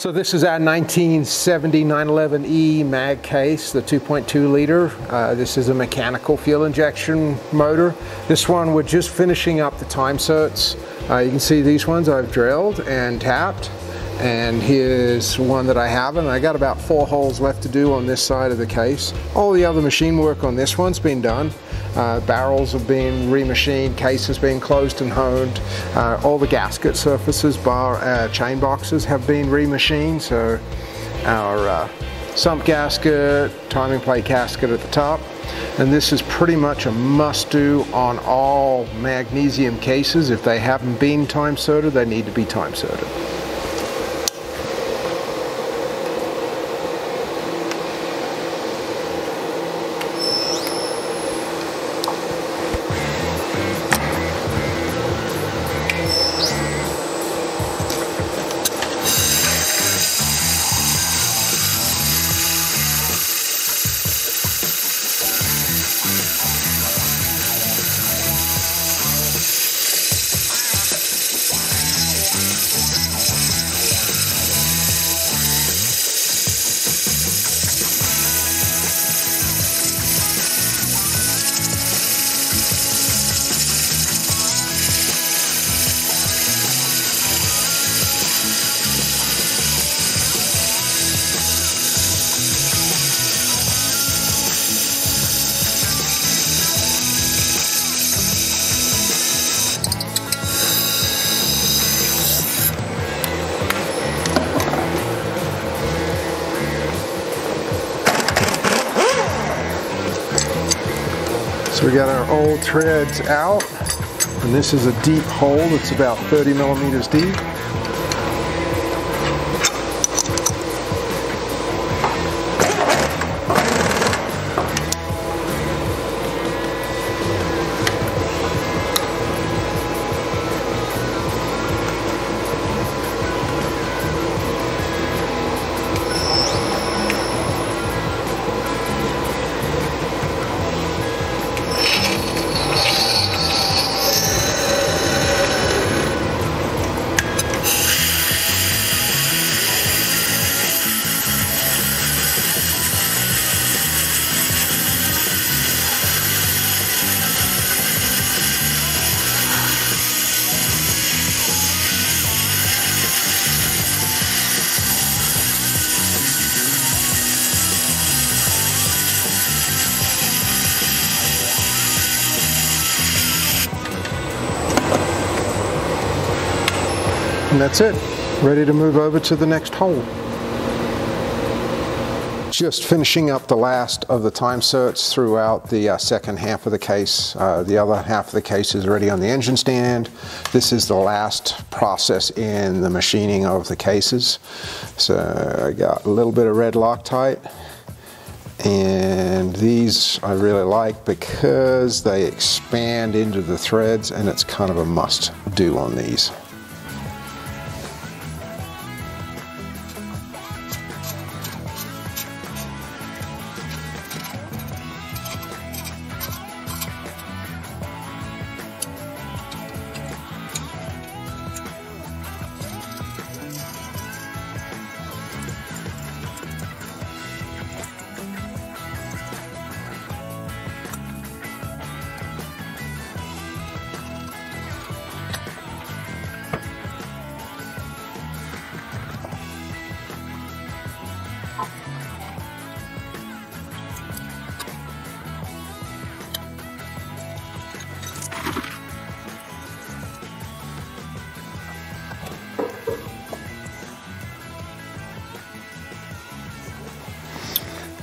So this is our 1970 911E mag case, the 2.2 liter. This is a mechanical fuel injection motor. This one, we're just finishing up the time certs. You can see these ones I've drilled and tapped. And here's one that I haven't. I got about 4 holes left to do on this side of the case. All the other machine work on this one's been done. Barrels have been remachined, case has been closed and honed. All the gasket surfaces, bar chain boxes have been remachined. So our sump gasket, timing plate gasket at the top. And this is pretty much a must-do on all magnesium cases. If they haven't been time certed, they need to be time certed. So we got our old threads out, and this is a deep hole that's about 30 millimeters deep. And that's it, ready to move over to the next hole. Just finishing up the last of the time certs throughout the second half of the case. The other half of the case is already on the engine stand. This is the last process in the machining of the cases. So I got a little bit of red Loctite. And these I really like because they expand into the threads, and it's kind of a must do on these.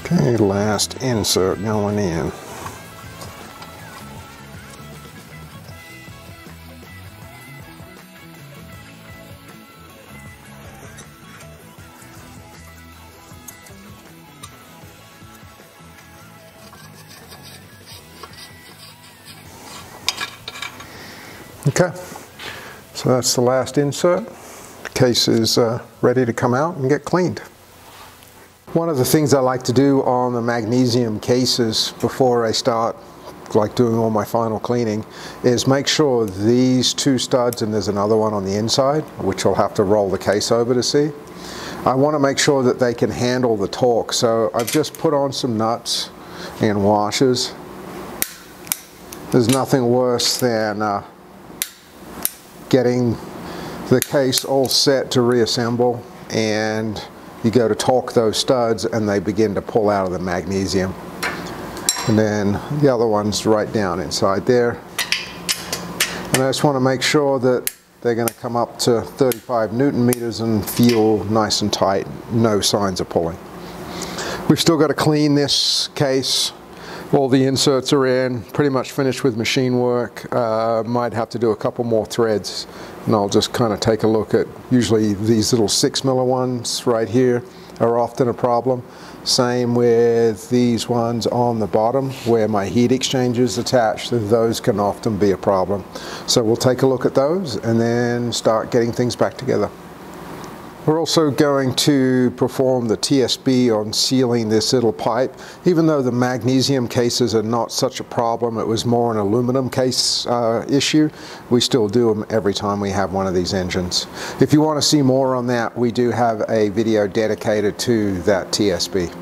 Okay, last insert going in. Okay, so that's the last insert. The case is ready to come out and get cleaned. One of the things I like to do on the magnesium cases before I start like doing all my final cleaning is make sure these two studs, and there's another one on the inside which I'll have to roll the case over to see, I want to make sure that they can handle the torque. So I've just put on some nuts and washers. There's nothing worse than getting the case all set to reassemble, and you go to torque those studs and they begin to pull out of the magnesium. And then the other one's right down inside there. And I just want to make sure that they're going to come up to 35 Newton meters and feel nice and tight, no signs of pulling. We've still got to clean this case. All the inserts are in, pretty much finished with machine work. Might have to do a couple more threads, and I'll just kind of take a look at, usually these little 6mm ones right here are often a problem. Same with these ones on the bottom where my heat exchanger is attached. Those can often be a problem. So we'll take a look at those and then start getting things back together. We're also going to perform the TSB on sealing this little pipe. Even though the magnesium cases are not such a problem, it was more an aluminum case issue, we still do them every time we have one of these engines. If you want to see more on that, we do have a video dedicated to that TSB.